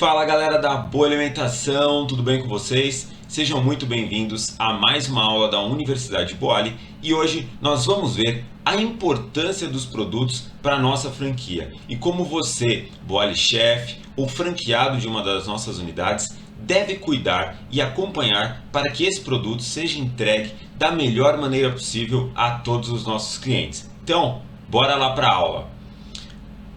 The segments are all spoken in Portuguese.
Fala galera da Boa Alimentação, tudo bem com vocês? Sejam muito bem-vindos a mais uma aula da Universidade Boali e hoje nós vamos ver a importância dos produtos para a nossa franquia e como você, Boali Chef ou franqueado de uma das nossas unidades, deve cuidar e acompanhar para que esse produto seja entregue da melhor maneira possível a todos os nossos clientes. Então, bora lá para a aula!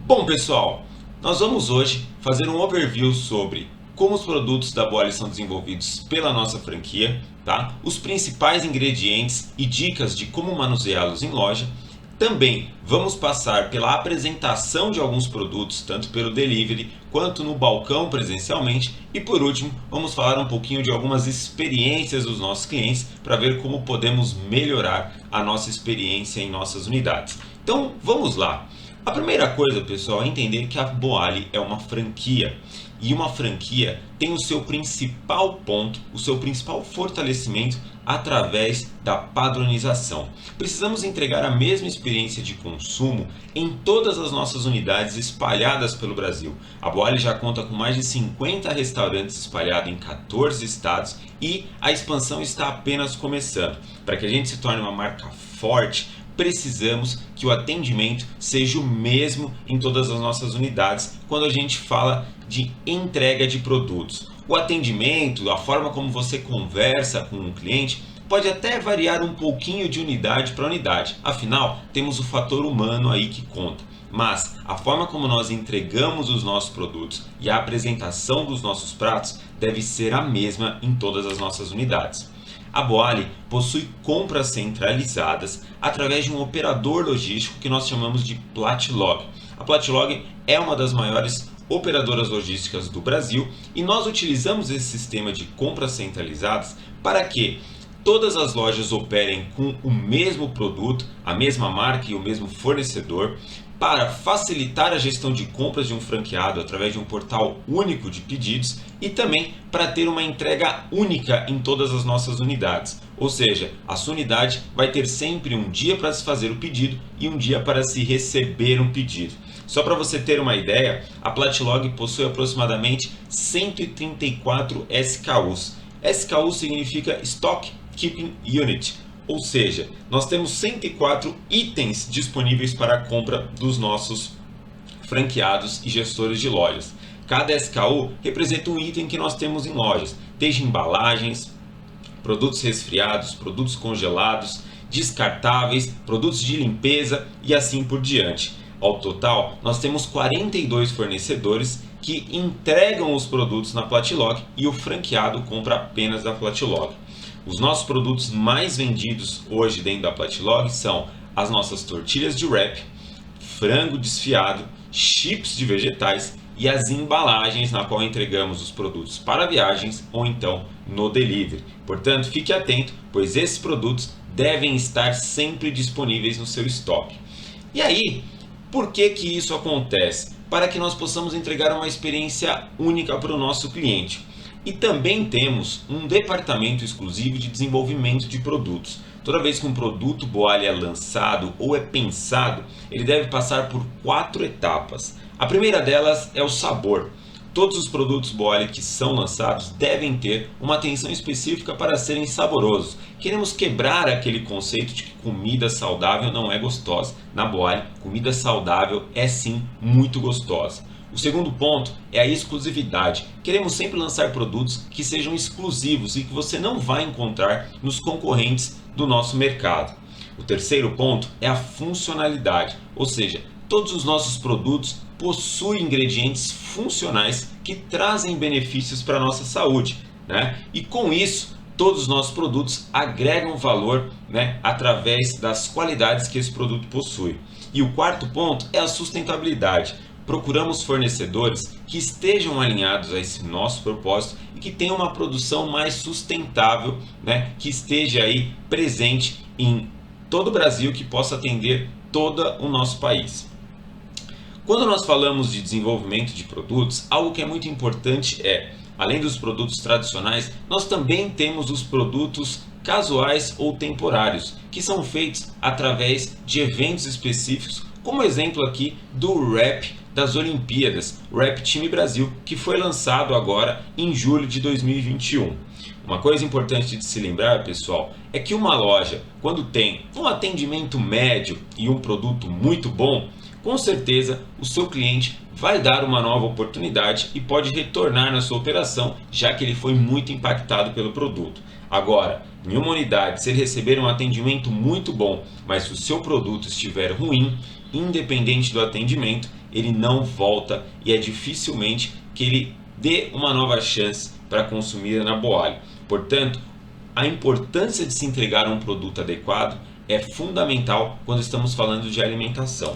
Bom pessoal, nós vamos hoje fazer um overview sobre como os produtos da Boali são desenvolvidos pela nossa franquia, tá? Os principais ingredientes e dicas de como manuseá-los em loja. Também vamos passar pela apresentação de alguns produtos, tanto pelo delivery quanto no balcão presencialmente. E por último, vamos falar um pouquinho de algumas experiências dos nossos clientes para ver como podemos melhorar a nossa experiência em nossas unidades. Então vamos lá! A primeira coisa, pessoal, é entender que a Boali é uma franquia e uma franquia tem o seu principal ponto, o seu principal fortalecimento através da padronização. Precisamos entregar a mesma experiência de consumo em todas as nossas unidades espalhadas pelo Brasil. A Boali já conta com mais de 50 restaurantes espalhados em 14 estados e a expansão está apenas começando. Para que a gente se torne uma marca forte, precisamos que o atendimento seja o mesmo em todas as nossas unidades quando a gente fala de entrega de produtos. O atendimento, a forma como você conversa com um cliente, pode até variar um pouquinho de unidade para unidade, afinal, temos o fator humano aí que conta. Mas a forma como nós entregamos os nossos produtos e a apresentação dos nossos pratos deve ser a mesma em todas as nossas unidades. A Boali possui compras centralizadas através de um operador logístico que nós chamamos de Platlog. A Platlog é uma das maiores operadoras logísticas do Brasil e nós utilizamos esse sistema de compras centralizadas para que todas as lojas operem com o mesmo produto, a mesma marca e o mesmo fornecedor, para facilitar a gestão de compras de um franqueado através de um portal único de pedidos e também para ter uma entrega única em todas as nossas unidades. Ou seja, a sua unidade vai ter sempre um dia para se fazer o pedido e um dia para se receber um pedido. Só para você ter uma ideia, a Platlog possui aproximadamente 134 SKUs. SKU significa Stock Keeping Unit. Ou seja, nós temos 104 itens disponíveis para a compra dos nossos franqueados e gestores de lojas. Cada SKU representa um item que nós temos em lojas, desde embalagens, produtos resfriados, produtos congelados, descartáveis, produtos de limpeza e assim por diante. Ao total, nós temos 42 fornecedores que entregam os produtos na Platlog e o franqueado compra apenas da Platlog. Os nossos produtos mais vendidos hoje dentro da Platlog são as nossas tortilhas de wrap, frango desfiado, chips de vegetais e as embalagens na qual entregamos os produtos para viagens ou então no delivery. Portanto, fique atento, pois esses produtos devem estar sempre disponíveis no seu estoque. E aí, por que isso acontece? Para que nós possamos entregar uma experiência única para o nosso cliente. E também temos um departamento exclusivo de desenvolvimento de produtos. Toda vez que um produto Boali é lançado ou é pensado, ele deve passar por 4 etapas. A primeira delas é o sabor. Todos os produtos Boali que são lançados devem ter uma atenção específica para serem saborosos. Queremos quebrar aquele conceito de que comida saudável não é gostosa. Na Boali, comida saudável é sim muito gostosa. O segundo ponto é a exclusividade. Queremos sempre lançar produtos que sejam exclusivos e que você não vai encontrar nos concorrentes do nosso mercado. O terceiro ponto é a funcionalidade, ou seja, todos os nossos produtos possuem ingredientes funcionais que trazem benefícios para a nossa saúde, né? E com isso, todos os nossos produtos agregam valor, né, através das qualidades que esse produto possui. E o quarto ponto é a sustentabilidade. Procuramos fornecedores que estejam alinhados a esse nosso propósito e que tenham uma produção mais sustentável, né, que esteja aí presente em todo o Brasil, que possa atender todo o nosso país. Quando nós falamos de desenvolvimento de produtos, algo que é muito importante é, além dos produtos tradicionais, nós também temos os produtos casuais ou temporários, que são feitos através de eventos específicos, como exemplo aqui do wrap das Olimpíadas, o Rap Time Brasil, que foi lançado agora em julho de 2021. Uma coisa importante de se lembrar, pessoal, é que uma loja, quando tem um atendimento médio e um produto muito bom, com certeza o seu cliente vai dar uma nova oportunidade e pode retornar na sua operação, já que ele foi muito impactado pelo produto. Agora, em uma unidade, se ele receber um atendimento muito bom, mas se o seu produto estiver ruim, independente do atendimento, ele não volta e é dificilmente que ele dê uma nova chance para consumir na Boali. Portanto, a importância de se entregar um produto adequado é fundamental quando estamos falando de alimentação.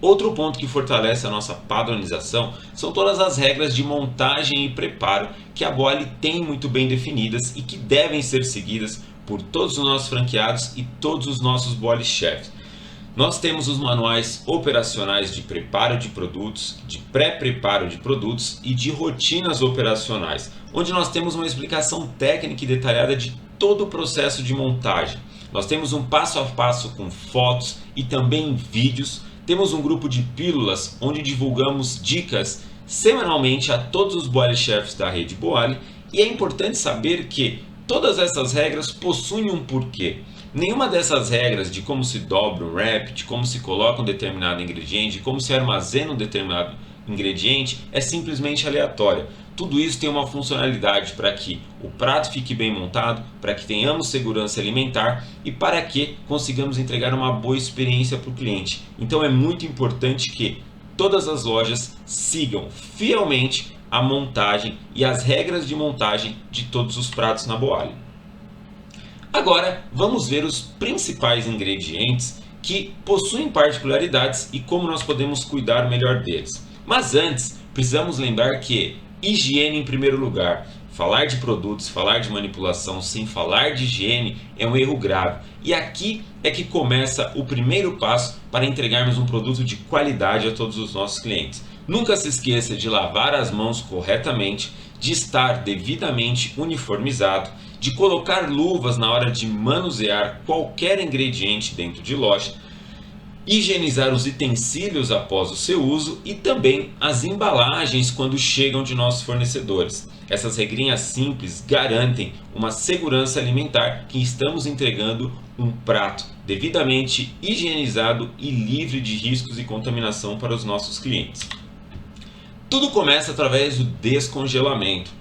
Outro ponto que fortalece a nossa padronização são todas as regras de montagem e preparo que a Boali tem muito bem definidas e que devem ser seguidas por todos os nossos franqueados e todos os nossos Boali chefs. Nós temos os manuais operacionais de preparo de produtos, de pré-preparo de produtos e de rotinas operacionais, onde nós temos uma explicação técnica e detalhada de todo o processo de montagem. Nós temos um passo a passo com fotos e também vídeos. Temos um grupo de pílulas onde divulgamos dicas semanalmente a todos os Boali chefs da rede Boali, e é importante saber que todas essas regras possuem um porquê. Nenhuma dessas regras de como se dobra um wrap, de como se coloca um determinado ingrediente, de como se armazena um determinado ingrediente é simplesmente aleatória. Tudo isso tem uma funcionalidade para que o prato fique bem montado, para que tenhamos segurança alimentar e para que consigamos entregar uma boa experiência para o cliente. Então é muito importante que todas as lojas sigam fielmente a montagem e as regras de montagem de todos os pratos na Boali. Agora vamos ver os principais ingredientes que possuem particularidades e como nós podemos cuidar melhor deles. Mas antes, precisamos lembrar que higiene em primeiro lugar. Falar de produtos, falar de manipulação sem falar de higiene é um erro grave. E aqui é que começa o primeiro passo para entregarmos um produto de qualidade a todos os nossos clientes. Nunca se esqueça de lavar as mãos corretamente, de estar devidamente uniformizado, de colocar luvas na hora de manusear qualquer ingrediente dentro de loja, higienizar os utensílios após o seu uso e também as embalagens quando chegam de nossos fornecedores. Essas regrinhas simples garantem uma segurança alimentar que estamos entregando um prato devidamente higienizado e livre de riscos e contaminação para os nossos clientes. Tudo começa através do descongelamento.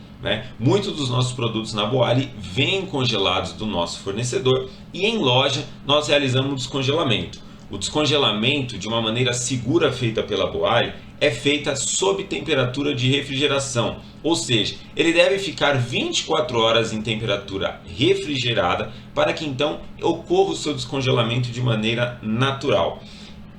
Muitos dos nossos produtos na Boali vêm congelados do nosso fornecedor e em loja nós realizamos o descongelamento. O descongelamento, de uma maneira segura feita pela Boali, é feita sob temperatura de refrigeração, ou seja, ele deve ficar 24 horas em temperatura refrigerada para que então ocorra o seu descongelamento de maneira natural.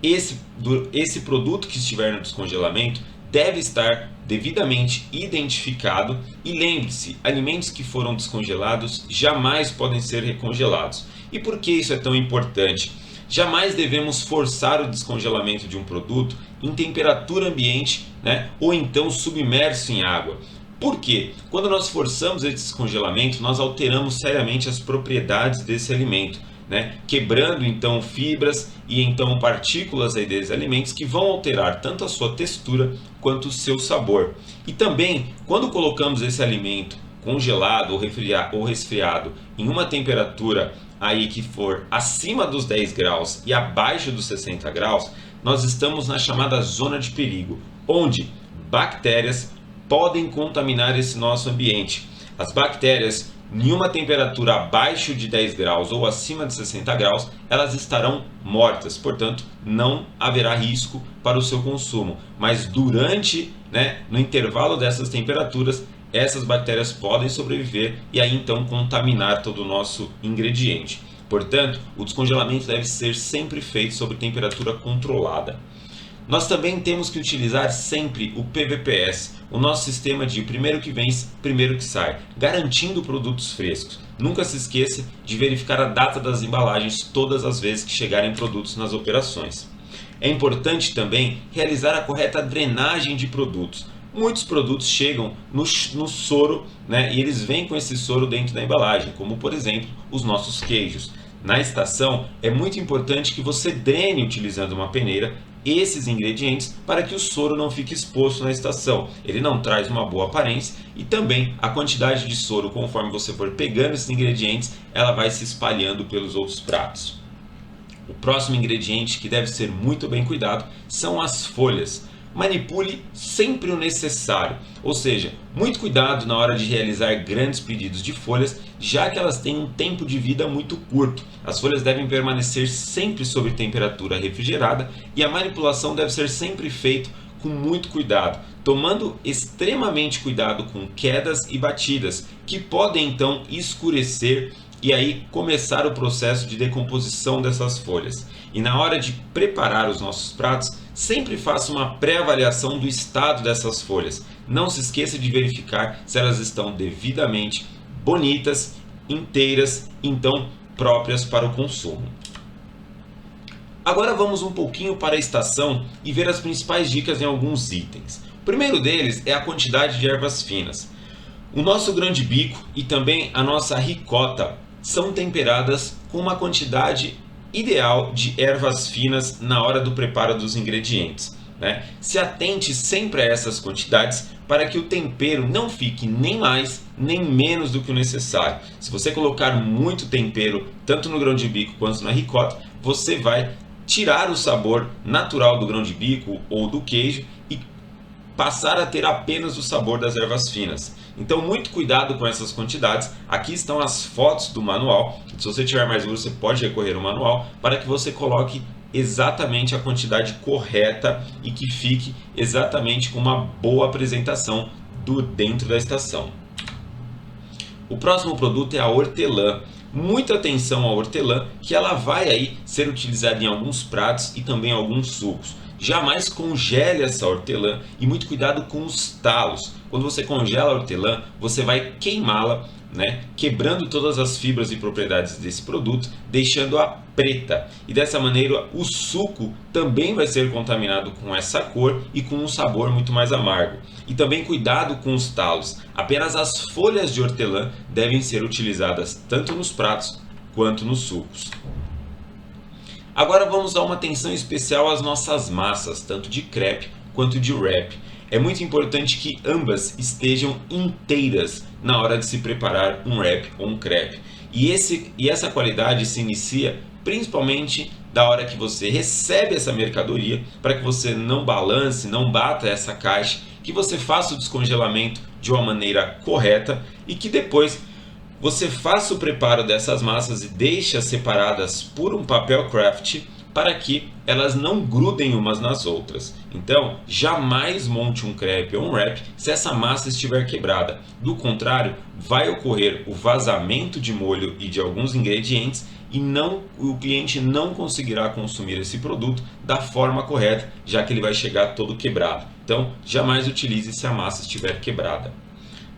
Esse produto que estiver no descongelamento deve estar devidamente identificado e lembre-se, alimentos que foram descongelados jamais podem ser recongelados. E por que isso é tão importante? Jamais devemos forçar o descongelamento de um produto em temperatura ambiente, ou então submerso em água. Por quê? Quando nós forçamos esse descongelamento, nós alteramos seriamente as propriedades desse alimento, quebrando então fibras e então partículas aí desses alimentos que vão alterar tanto a sua textura quanto o seu sabor. E também, quando colocamos esse alimento congelado ou resfriado em uma temperatura aí que for acima dos 10 graus e abaixo dos 60 graus, nós estamos na chamada zona de perigo, onde bactérias podem contaminar esse nosso ambiente. As bactérias, em uma temperatura abaixo de 10 graus ou acima de 60 graus, elas estarão mortas, portanto, não haverá risco para o seu consumo. Mas durante, no intervalo dessas temperaturas, essas bactérias podem sobreviver e aí então contaminar todo o nosso ingrediente. Portanto, o descongelamento deve ser sempre feito sob temperatura controlada. Nós também temos que utilizar sempre o PVPS, o nosso sistema de primeiro que vence, primeiro que sai, garantindo produtos frescos. Nunca se esqueça de verificar a data das embalagens todas as vezes que chegarem produtos nas operações. É importante também realizar a correta drenagem de produtos. Muitos produtos chegam no soro, e eles vêm com esse soro dentro da embalagem, como por exemplo os nossos queijos. Na estação é muito importante que você drene utilizando uma peneira esses ingredientes para que o soro não fique exposto na estação. Ele não traz uma boa aparência e também a quantidade de soro, conforme você for pegando esses ingredientes, ela vai se espalhando pelos outros pratos. O próximo ingrediente que deve ser muito bem cuidado são as folhas. Manipule sempre o necessário, ou seja, muito cuidado na hora de realizar grandes pedidos de folhas, já que elas têm um tempo de vida muito curto. As folhas devem permanecer sempre sob temperatura refrigerada e a manipulação deve ser sempre feita com muito cuidado, tomando extremamente cuidado com quedas e batidas, que podem então escurecer e aí começar o processo de decomposição dessas folhas. E na hora de preparar os nossos pratos, sempre faça uma pré-avaliação do estado dessas folhas. Não se esqueça de verificar se elas estão devidamente bonitas, inteiras, então próprias para o consumo. Agora vamos um pouquinho para a estação e ver as principais dicas em alguns itens. O primeiro deles é a quantidade de ervas finas. O nosso grão de bico e também a nossa ricota são temperadas com uma quantidade ideal de ervas finas na hora do preparo dos ingredientes, né? Se atente sempre a essas quantidades para que o tempero não fique nem mais nem menos do que o necessário. Se você colocar muito tempero tanto no grão de bico quanto na ricota, você vai tirar o sabor natural do grão de bico ou do queijo e passar a ter apenas o sabor das ervas finas. Então, muito cuidado com essas quantidades. Aqui estão as fotos do manual. Se você tiver mais dúvidas, você pode recorrer ao manual para que você coloque exatamente a quantidade correta e que fique exatamente com uma boa apresentação dentro da estação. O próximo produto é a hortelã. Muita atenção à hortelã, que ela vai aí ser utilizada em alguns pratos e também em alguns sucos. Jamais congele essa hortelã e muito cuidado com os talos. Quando você congela a hortelã, você vai queimá-la, né, quebrando todas as fibras e propriedades desse produto, deixando-a preta. E dessa maneira o suco também vai ser contaminado com essa cor e com um sabor muito mais amargo. E também cuidado com os talos. Apenas as folhas de hortelã devem ser utilizadas tanto nos pratos quanto nos sucos. Agora vamos dar uma atenção especial às nossas massas, tanto de crepe quanto de wrap. É muito importante que ambas estejam inteiras na hora de se preparar um wrap ou um crepe. E essa qualidade se inicia principalmente da hora que você recebe essa mercadoria, para que você não balance, não bata essa caixa, que você faça o descongelamento de uma maneira correta e que depois você faça o preparo dessas massas e deixe-as separadas por um papel craft para que elas não grudem umas nas outras. Então, jamais monte um crepe ou um wrap se essa massa estiver quebrada. Do contrário, vai ocorrer o vazamento de molho e de alguns ingredientes e o cliente não conseguirá consumir esse produto da forma correta, já que ele vai chegar todo quebrado. Então, jamais utilize se a massa estiver quebrada.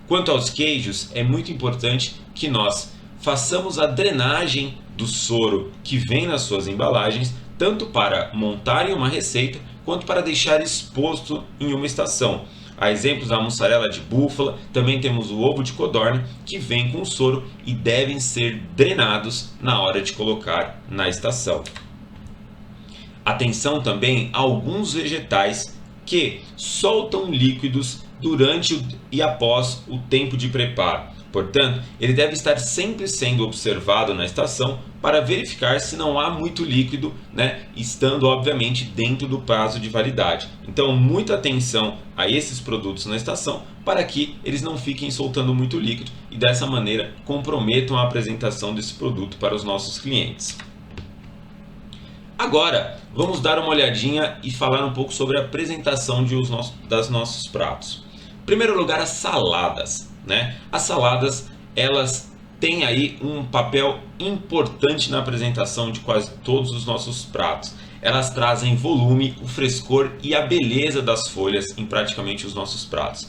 Quanto aos queijos, é muito importante que nós façamos a drenagem do soro que vem nas suas embalagens, tanto para montar em uma receita, quanto para deixar exposto em uma estação. Há exemplos da mussarela de búfala, também temos o ovo de codorna, que vem com soro e devem ser drenados na hora de colocar na estação. Atenção também a alguns vegetais que soltam líquidos durante e após o tempo de preparo. Portanto, ele deve estar sempre sendo observado na estação para verificar se não há muito líquido, né, estando obviamente dentro do prazo de validade. Então, muita atenção a esses produtos na estação para que eles não fiquem soltando muito líquido e dessa maneira comprometam a apresentação desse produto para os nossos clientes. Agora, vamos dar uma olhadinha e falar um pouco sobre a apresentação dos nossos pratos. Em primeiro lugar, as saladas, né? As saladas, elas têm aí um papel importante na apresentação de quase todos os nossos pratos. Elas trazem volume, o frescor e a beleza das folhas em praticamente os nossos pratos.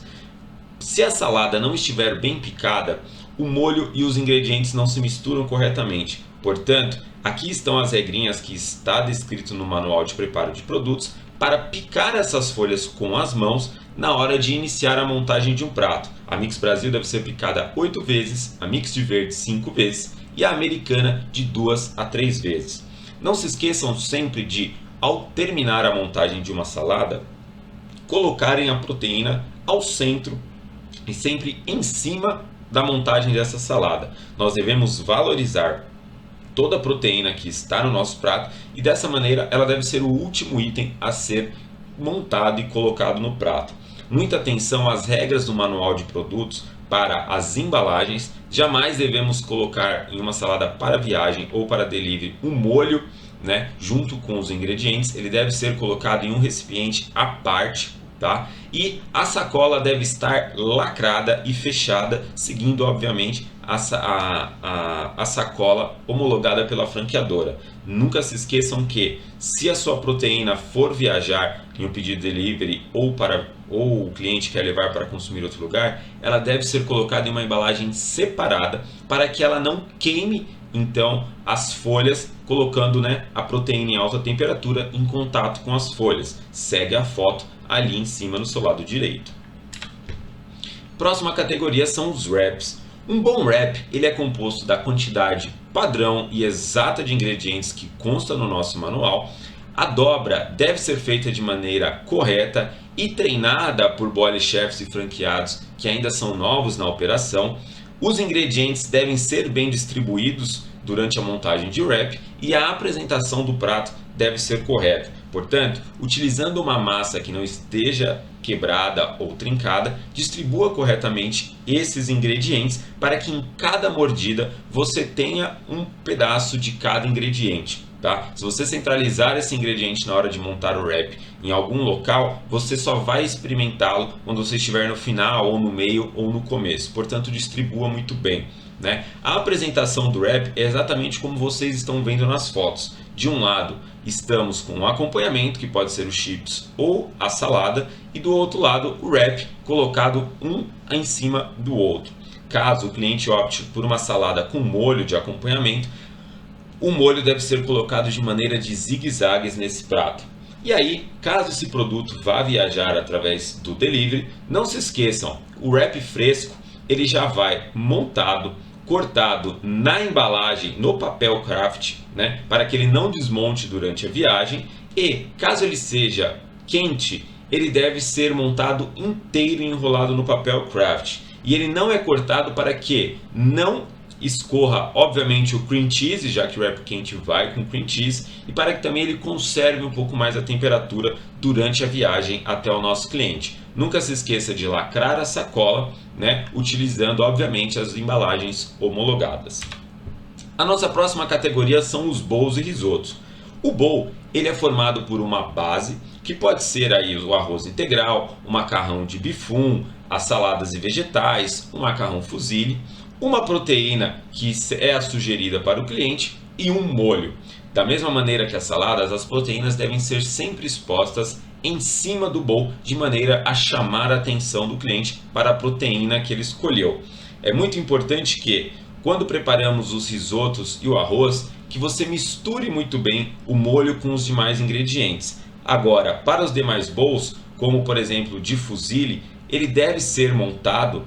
Se a salada não estiver bem picada, o molho e os ingredientes não se misturam corretamente. Portanto, aqui estão as regrinhas que está descrito no manual de preparo de produtos para picar essas folhas com as mãos na hora de iniciar a montagem de um prato. A Mix Brasil deve ser picada 8 vezes, a Mix de Verde 5 vezes e a Americana de 2 a 3 vezes. Não se esqueçam sempre de ao terminar a montagem de uma salada, colocarem a proteína ao centro e sempre em cima da montagem dessa salada. Nós devemos valorizar toda a proteína que está no nosso prato e dessa maneira ela deve ser o último item a ser montado e colocado no prato. Muita atenção às regras do manual de produtos para as embalagens. Jamais devemos colocar em uma salada para viagem ou para delivery um molho, junto com os ingredientes. Ele deve ser colocado em um recipiente à parte, tá? E a sacola deve estar lacrada e fechada, seguindo obviamente a sacola homologada pela franqueadora. Nunca se esqueçam que, se a sua proteína for viajar em um pedido de delivery ou o cliente quer levar para consumir em outro lugar, ela deve ser colocada em uma embalagem separada para que ela não queime então as folhas, colocando a proteína em alta temperatura em contato com as folhas. Segue a foto ali em cima no seu lado direito. Próxima categoria são os wraps. Um bom wrap ele é composto da quantidade padrão e exata de ingredientes que consta no nosso manual. A dobra deve ser feita de maneira correta e treinada por boiler chefs e franqueados que ainda são novos na operação. Os ingredientes devem ser bem distribuídos durante a montagem de wrap e a apresentação do prato deve ser correta. Portanto, utilizando uma massa que não esteja quebrada ou trincada, distribua corretamente esses ingredientes para que em cada mordida você tenha um pedaço de cada ingrediente. Tá? Se você centralizar esse ingrediente na hora de montar o wrap em algum local, você só vai experimentá-lo quando você estiver no final, ou no meio, ou no começo. Portanto, distribua muito bem. A apresentação do wrap é exatamente como vocês estão vendo nas fotos. De um lado, estamos com um acompanhamento, que pode ser os chips ou a salada, e do outro lado, o wrap colocado um em cima do outro. Caso o cliente opte por uma salada com molho de acompanhamento, o molho deve ser colocado de maneira de zigue-zagues nesse prato. E aí, caso esse produto vá viajar através do delivery, não se esqueçam, o wrap fresco ele já vai montado, cortado na embalagem, no papel craft, para que ele não desmonte durante a viagem. E caso ele seja quente, ele deve ser montado inteiro e enrolado no papel craft. E ele não é cortado para que não escorra, obviamente, o cream cheese, já que o wrap quente vai com cream cheese, e para que também ele conserve um pouco mais a temperatura durante a viagem até o nosso cliente. Nunca se esqueça de lacrar a sacola, utilizando, obviamente, as embalagens homologadas. A nossa próxima categoria são os bowls e risotos. O bowl ele é formado por uma base, que pode ser aí o arroz integral, o macarrão de bifum, as saladas e vegetais, o macarrão fusilli, uma proteína que é a sugerida para o cliente e um molho. Da mesma maneira que as saladas, as proteínas devem ser sempre expostas em cima do bowl, de maneira a chamar a atenção do cliente para a proteína que ele escolheu. É muito importante que, quando preparamos os risotos e o arroz, que você misture muito bem o molho com os demais ingredientes. Agora, para os demais bowls, como por exemplo de fusilli, ele deve ser montado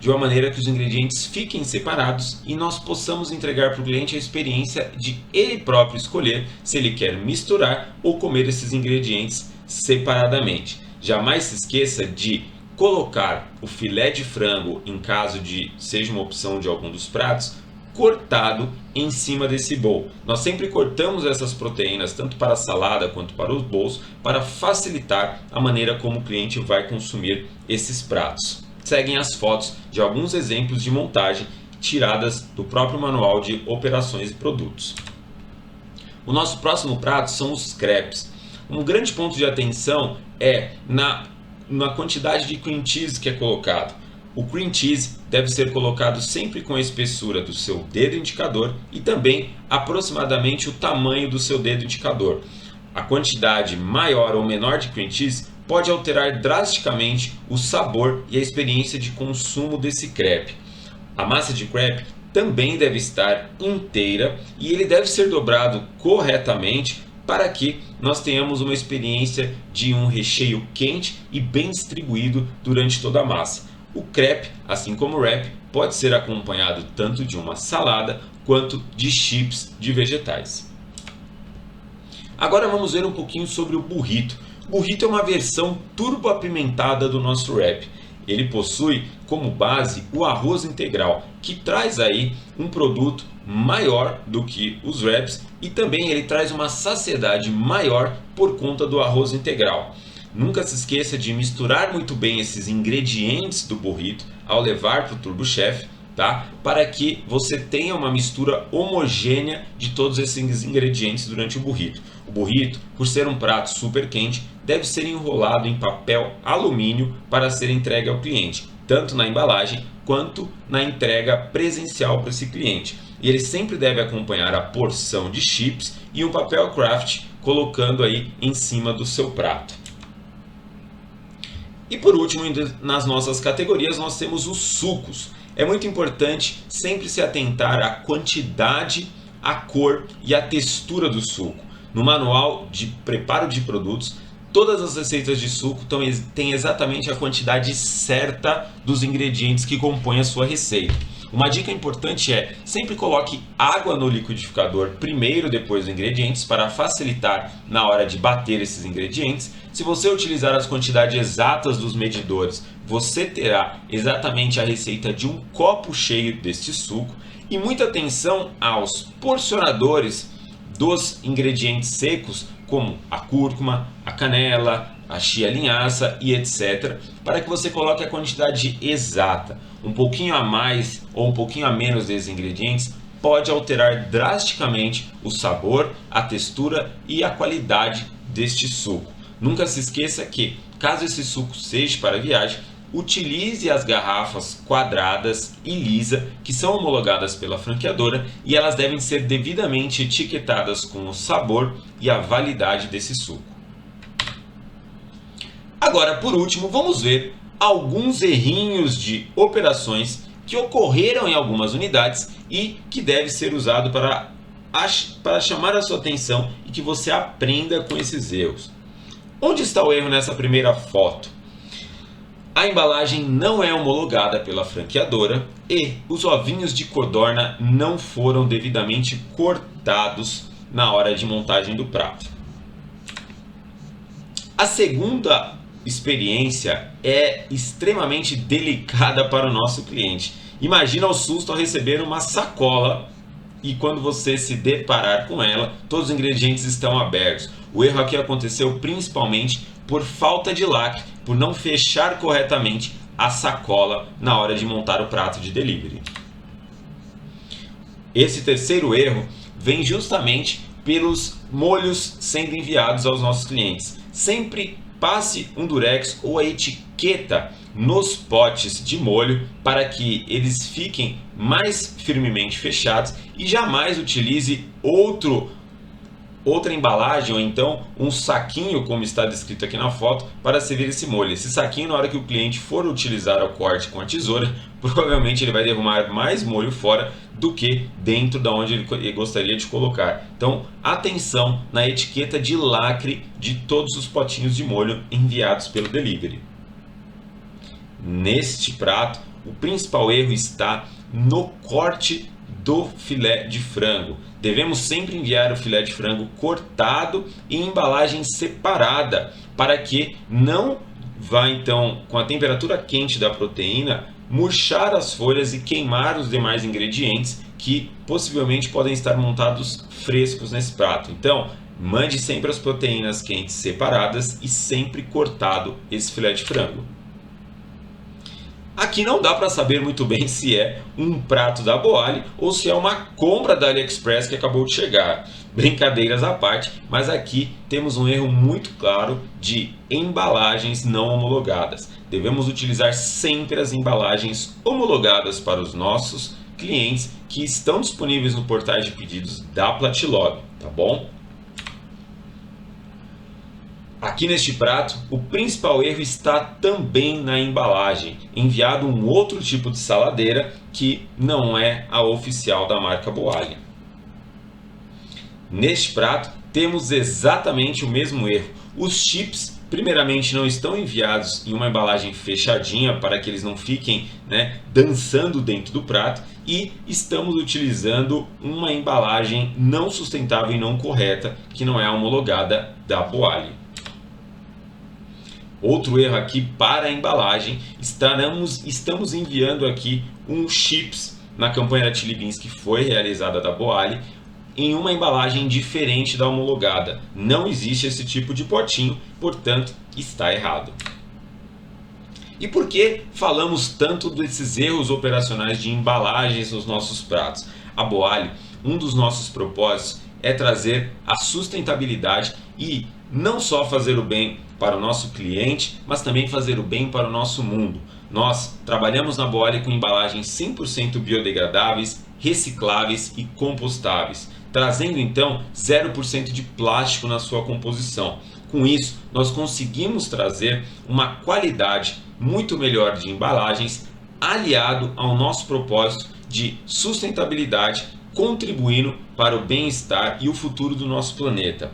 de uma maneira que os ingredientes fiquem separados e nós possamos entregar para o cliente a experiência de ele próprio escolher se ele quer misturar ou comer esses ingredientes separadamente. Jamais se esqueça de colocar o filé de frango, em caso de seja uma opção de algum dos pratos, cortado em cima desse bowl. Nós sempre cortamos essas proteínas tanto para a salada quanto para os bowls para facilitar a maneira como o cliente vai consumir esses pratos. Seguem as fotos de alguns exemplos de montagem tiradas do próprio manual de operações e produtos. O nosso próximo prato são os crepes. Um grande ponto de atenção é na quantidade de cream cheese que é colocado. O cream cheese deve ser colocado sempre com a espessura do seu dedo indicador e também aproximadamente o tamanho do seu dedo indicador. A quantidade maior ou menor de cream cheese pode alterar drasticamente o sabor e a experiência de consumo desse crepe. A massa de crepe também deve estar inteira e ele deve ser dobrado corretamente para que nós tenhamos uma experiência de um recheio quente e bem distribuído durante toda a massa. O crepe, assim como o wrap, pode ser acompanhado tanto de uma salada quanto de chips de vegetais. Agora vamos ver um pouquinho sobre o burrito. O burrito é uma versão turbo apimentada do nosso wrap. Ele possui como base o arroz integral, que traz aí um produto maior do que os wraps e também ele traz uma saciedade maior por conta do arroz integral. Nunca se esqueça de misturar muito bem esses ingredientes do burrito ao levar para o Turbo Chef, tá? Para que você tenha uma mistura homogênea de todos esses ingredientes durante o burrito. O burrito, por ser um prato super quente, deve ser enrolado em papel alumínio para ser entregue ao cliente, tanto na embalagem quanto na entrega presencial para esse cliente. E ele sempre deve acompanhar a porção de chips e um papel craft colocando aí em cima do seu prato. E por último, nas nossas categorias, nós temos os sucos. É muito importante sempre se atentar à quantidade, à cor e à textura do suco. No manual de preparo de produtos, todas as receitas de suco têm exatamente a quantidade certa dos ingredientes que compõem a sua receita. Uma dica importante é, sempre coloque água no liquidificador primeiro, depois dos ingredientes, para facilitar na hora de bater esses ingredientes. Se você utilizar as quantidades exatas dos medidores, você terá exatamente a receita de um copo cheio deste suco. E muita atenção aos porcionadores dos ingredientes secos, como a cúrcuma, a canela, a chia linhaça e etc, para que você coloque a quantidade exata. Um pouquinho a mais ou um pouquinho a menos desses ingredientes pode alterar drasticamente o sabor, a textura e a qualidade deste suco. Nunca se esqueça que, caso esse suco seja para viagem, utilize as garrafas quadradas e lisa que são homologadas pela franqueadora e elas devem ser devidamente etiquetadas com o sabor e a validade desse suco. Agora, por último, vamos ver alguns errinhos de operações que ocorreram em algumas unidades e que deve ser usado para chamar a sua atenção e que você aprenda com esses erros. Onde está o erro nessa primeira foto? A embalagem não é homologada pela franqueadora e os ovinhos de codorna não foram devidamente cortados na hora de montagem do prato. A segunda experiência é extremamente delicada para o nosso cliente. Imagina o susto ao receber uma sacola e quando você se deparar com ela, todos os ingredientes estão abertos. O erro aqui aconteceu principalmente por falta de lacre, por não fechar corretamente a sacola na hora de montar o prato de delivery. Esse terceiro erro vem justamente pelos molhos sendo enviados aos nossos clientes. Sempre passe um durex ou a etiqueta nos potes de molho para que eles fiquem mais firmemente fechados e jamais utilize outra embalagem ou então um saquinho, como está descrito aqui na foto, para servir esse molho. Esse saquinho, na hora que o cliente for utilizar o corte com a tesoura, provavelmente ele vai derramar mais molho fora do que dentro da onde ele gostaria de colocar. Então, atenção na etiqueta de lacre de todos os potinhos de molho enviados pelo delivery. Neste prato, o principal erro está no corte do filé de frango. Devemos sempre enviar o filé de frango cortado em embalagem separada para que não vá então com a temperatura quente da proteína murchar as folhas e queimar os demais ingredientes que possivelmente podem estar montados frescos nesse prato. Então, mande sempre as proteínas quentes separadas e sempre cortado esse filé de frango. Aqui não dá para saber muito bem se é um prato da Boali ou se é uma compra da AliExpress que acabou de chegar. Brincadeiras à parte, mas aqui temos um erro muito claro de embalagens não homologadas. Devemos utilizar sempre as embalagens homologadas para os nossos clientes que estão disponíveis no portal de pedidos da Platilog, tá bom? Aqui neste prato, o principal erro está também na embalagem, enviado um outro tipo de saladeira que não é a oficial da marca Boali. Neste prato, temos exatamente o mesmo erro. Os chips primeiramente não estão enviados em uma embalagem fechadinha para que eles não fiquem, dançando dentro do prato, e estamos utilizando uma embalagem não sustentável e não correta, que não é homologada da Boali. Outro erro aqui para a embalagem, estamos enviando aqui um chips na campanha da Chili Beans que foi realizada da Boali em uma embalagem diferente da homologada. Não existe esse tipo de potinho, portanto está errado. E por que falamos tanto desses erros operacionais de embalagens nos nossos pratos? A Boali, um dos nossos propósitos é trazer a sustentabilidade e não só fazer o bem para o nosso cliente, mas também fazer o bem para o nosso mundo. Nós trabalhamos na Boali com embalagens 100% biodegradáveis, recicláveis e compostáveis, trazendo então 0% de plástico na sua composição. Com isso, nós conseguimos trazer uma qualidade muito melhor de embalagens, aliado ao nosso propósito de sustentabilidade, contribuindo para o bem-estar e o futuro do nosso planeta.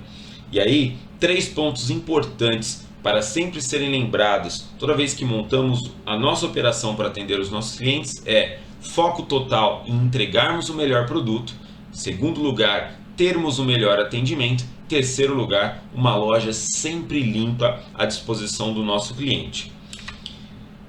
E aí, 3 pontos importantes para sempre serem lembrados toda vez que montamos a nossa operação para atender os nossos clientes é foco total em entregarmos o melhor produto. Segundo lugar, termos o melhor atendimento. Terceiro lugar, uma loja sempre limpa à disposição do nosso cliente.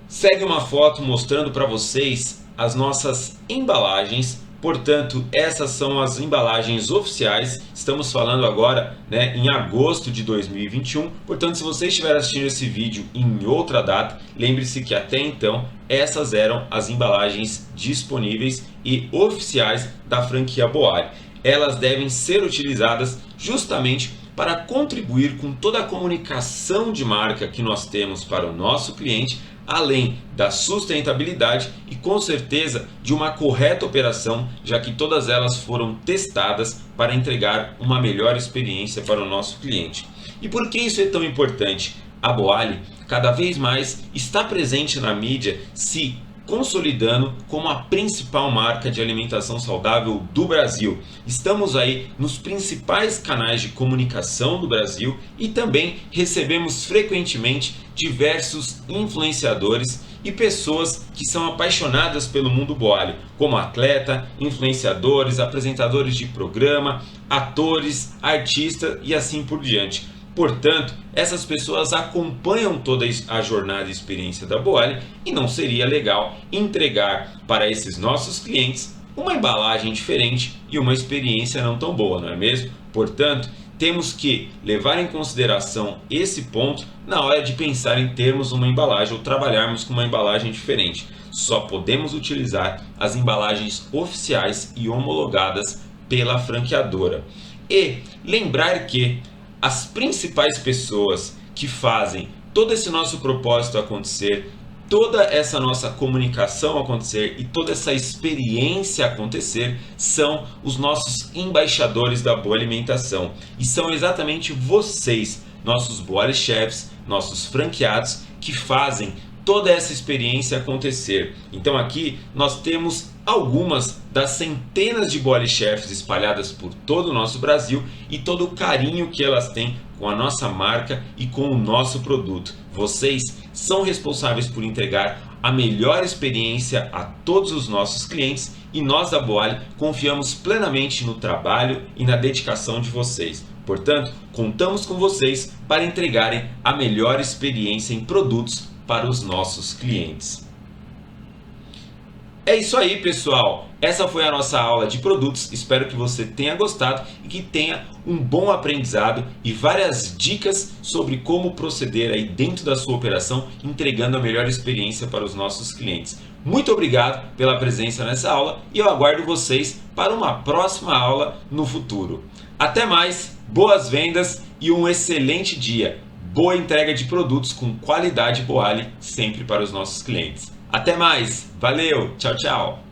Segue uma foto mostrando para vocês as nossas embalagens. Portanto, essas são as embalagens oficiais. Estamos falando agora, em agosto de 2021. Portanto, se você estiver assistindo esse vídeo em outra data, lembre-se que até então essas eram as embalagens disponíveis e oficiais da franquia Boali. Elas devem ser utilizadas justamente para contribuir com toda a comunicação de marca que nós temos para o nosso cliente, além da sustentabilidade e com certeza de uma correta operação, já que todas elas foram testadas para entregar uma melhor experiência para o nosso cliente. E por que isso é tão importante? A Boali cada vez mais está presente na mídia, se consolidando como a principal marca de alimentação saudável do Brasil. Estamos aí nos principais canais de comunicação do Brasil e também recebemos frequentemente diversos influenciadores e pessoas que são apaixonadas pelo mundo Boali, como atleta, influenciadores, apresentadores de programa, atores, artistas e assim por diante. Portanto, essas pessoas acompanham toda a jornada e experiência da Boali e não seria legal entregar para esses nossos clientes uma embalagem diferente e uma experiência não tão boa, não é mesmo? Portanto, temos que levar em consideração esse ponto na hora de pensar em termos uma embalagem ou trabalharmos com uma embalagem diferente. Só podemos utilizar as embalagens oficiais e homologadas pela franqueadora. E lembrar que as principais pessoas que fazem todo esse nosso propósito acontecer, toda essa nossa comunicação acontecer e toda essa experiência acontecer são os nossos embaixadores da boa alimentação. E são exatamente vocês, nossos Boali Chefs, nossos franqueados, que fazem toda essa experiência acontecer. Então aqui nós temos algumas das centenas de Boali Chefs espalhadas por todo o nosso Brasil e todo o carinho que elas têm com a nossa marca e com o nosso produto. Vocês são responsáveis por entregar a melhor experiência a todos os nossos clientes e nós da Boali confiamos plenamente no trabalho e na dedicação de vocês. Portanto, contamos com vocês para entregarem a melhor experiência em produtos para os nossos clientes. É isso aí, pessoal! Essa foi a nossa aula de produtos. Espero que você tenha gostado e que tenha um bom aprendizado e várias dicas sobre como proceder aí dentro da sua operação, entregando a melhor experiência para os nossos clientes. Muito obrigado pela presença nessa aula e eu aguardo vocês para uma próxima aula no futuro. Até mais, boas vendas e um excelente dia! Boa entrega de produtos com qualidade Boali sempre para os nossos clientes. Até mais, valeu, tchau, tchau!